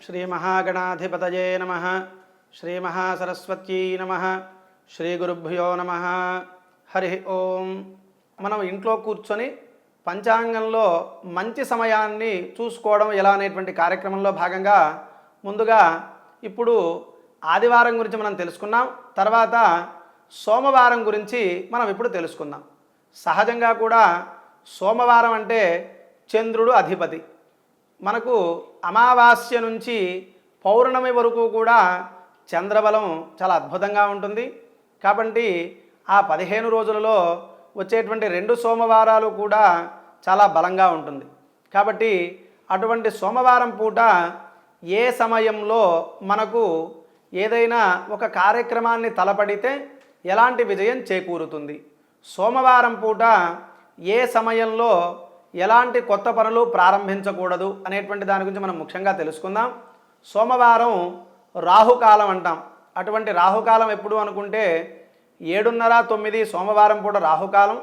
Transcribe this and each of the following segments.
శ్రీమహాగణాధిపతయే నమః. శ్రీమహాసరస్వత్యై నమః. శ్రీగురుభ్యో నమః. హరి ఓం. మనం ఇంట్లో కూర్చొని పంచాంగంలో మంచి సమయాన్ని చూసుకోవడం ఎలా అనేటువంటి కార్యక్రమంలో భాగంగా ముందుగా ఇప్పుడు ఆదివారం గురించి మనం తెలుసుకున్నాం. తర్వాత సోమవారం గురించి మనం ఇప్పుడు తెలుసుకుందాం. సహజంగా కూడా సోమవారం అంటే చంద్రుడు అధిపతి. మనకు అమావాస్య నుంచి పౌర్ణమి వరకు కూడా చంద్రబలం చాలా అద్భుతంగా ఉంటుంది. కాబట్టి ఆ 15 రోజులలో వచ్చేటువంటి 2 సోమవారాలు కూడా చాలా బలంగా ఉంటుంది. కాబట్టి అటువంటి సోమవారం పూట ఏ సమయంలో మనకు ఏదైనా ఒక కార్యక్రమాన్ని తలపడితే ఎలాంటి విజయం చేకూరుతుంది, సోమవారం పూట ఏ సమయంలో ఎలాంటి కొత్త పనులు ప్రారంభించకూడదు అనేటువంటి దాని గురించి మనం ముఖ్యంగా తెలుసుకుందాం. సోమవారం రాహుకాలం అంటాం. అటువంటి రాహుకాలం ఎప్పుడు అనుకుంటే 7:30, 9 సోమవారం పూట రాహుకాలం.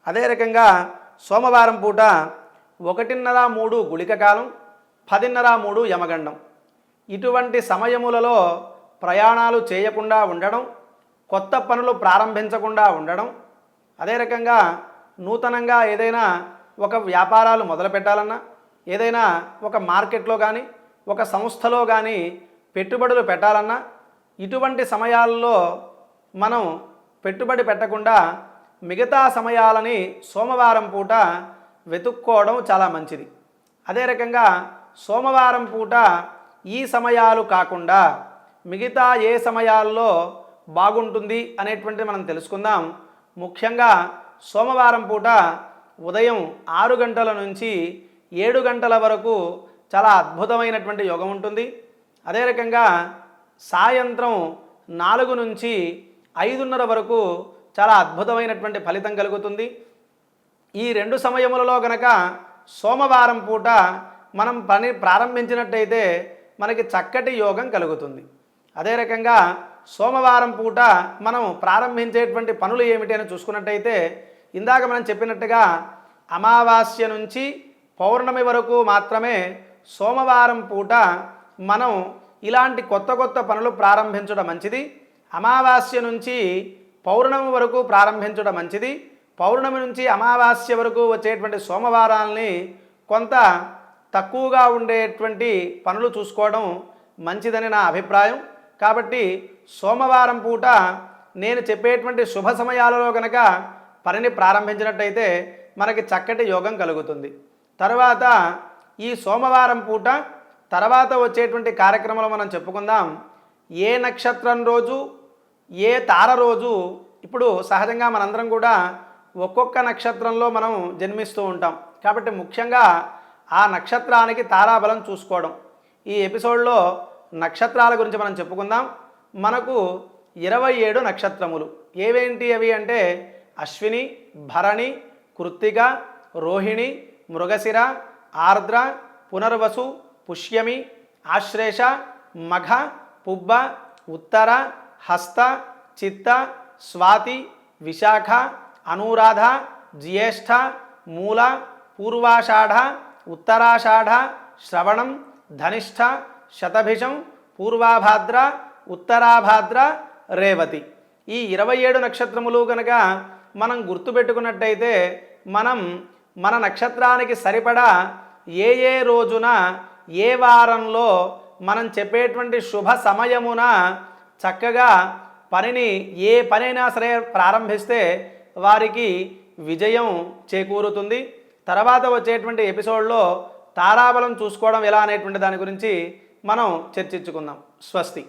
అదే రకంగా సోమవారం పూట 1:30, 3 గుళిక కాలం, 10:30, 3 యమగండం. ఇటువంటి సమయములలో ప్రయాణాలు చేయకుండా ఉండడం, కొత్త పనులు ప్రారంభించకుండా ఉండడం, అదే రకంగా నూతనంగా ఏదైనా ఒక వ్యాపారాలు మొదలు పెట్టాలన్నా, ఏదైనా ఒక మార్కెట్లో కానీ ఒక సంస్థలో కానీ పెట్టుబడులు పెట్టాలన్నా ఇటువంటి సమయాల్లో మనం పెట్టుబడి పెట్టకుండా మిగతా సమయాలని సోమవారం పూట వెతుక్కోవడం చాలా మంచిది. అదే రకంగా సోమవారం పూట ఈ సమయాలు కాకుండా మిగతా ఏ సమయాల్లో బాగుంటుంది అనేటువంటిది మనం తెలుసుకుందాం. ముఖ్యంగా సోమవారం పూట ఉదయం 6 గంటల నుంచి 7 గంటల వరకు చాలా అద్భుతమైనటువంటి యోగం ఉంటుంది. అదే రకంగా సాయంత్రం 4 నుంచి 5:30 వరకు చాలా అద్భుతమైనటువంటి ఫలితం కలుగుతుంది. ఈ 2 సమయములలో గనక సోమవారం పూట మనం పని ప్రారంభించినట్టయితే మనకి చక్కటి యోగం కలుగుతుంది. అదే రకంగా సోమవారం పూట మనం ప్రారంభించేటువంటి పనులు ఏమిటి అని చూసుకున్నట్టయితే ఇందాక మనం చెప్పినట్టుగా అమావాస్య నుంచి పౌర్ణమి వరకు మాత్రమే సోమవారం పూట మనం ఇలాంటి కొత్త పనులు ప్రారంభించడం మంచిది. అమావాస్య నుంచి పౌర్ణమి వరకు ప్రారంభించడం మంచిది. పౌర్ణమి నుంచి అమావాస్య వరకు వచ్చేటువంటి సోమవారాల్ని కొంత తక్కువగా ఉండేటువంటి పనులు చూసుకోవడం మంచిదని నా అభిప్రాయం. కాబట్టి సోమవారం పూట నేను చెప్పేటువంటి శుభ సమయాలలో కనుక పనిని ప్రారంభించినట్టయితే మనకి చక్కటి యోగం కలుగుతుంది. తర్వాత ఈ సోమవారం పూట తర్వాత వచ్చేటువంటి కార్యక్రమాలు మనం చెప్పుకుందాం. ఏ నక్షత్రం రోజు, ఏ తార రోజు, ఇప్పుడు సహజంగా మనందరం కూడా ఒక్కొక్క నక్షత్రంలో మనం జన్మిస్తూ ఉంటాం. కాబట్టి ముఖ్యంగా ఆ నక్షత్రానికి తారాబలం చూసుకోవడం. ఈ ఎపిసోడ్లో నక్షత్రాల గురించి మనం చెప్పుకుందాం. మనకు 27 నక్షత్రములు ఏవేంటి అవి అంటే అశ్విని, భరణి, కృత్తిక, రోహిణి, మృగశిర, ఆర్ద్ర, పునర్వసు, పుష్యమి, ఆశ్లేష, మఘ, పుబ్బ, ఉత్తర, హస్త, చిత్త, స్వాతి, విశాఖ, అనురాధ, జ్యేష్ఠ, మూల, పూర్వాషాఢ, ఉత్తరాషాఢ, శ్రవణం, ధనిష్ఠ, శతభిషం, పూర్వాభాద్ర, ఉత్తరాభాద్ర, రేవతి. ఈ 27 నక్షత్రములు కనుక మనం గుర్తుపెట్టుకున్నట్టయితే మనం మన నక్షత్రానికి సరిపడా ఏ రోజున ఏ వారంలో మనం చెప్పేటువంటి శుభ సమయమున చక్కగా పనిని ఏ పనైనా సరే ప్రారంభిస్తే వారికి విజయం చేకూరుతుంది. తర్వాత వచ్చేటువంటి ఎపిసోడ్లో తారాబలం చూసుకోవడం ఎలా అనేటువంటి దాని గురించి మనం చర్చించుకుందాం. స్వస్తి.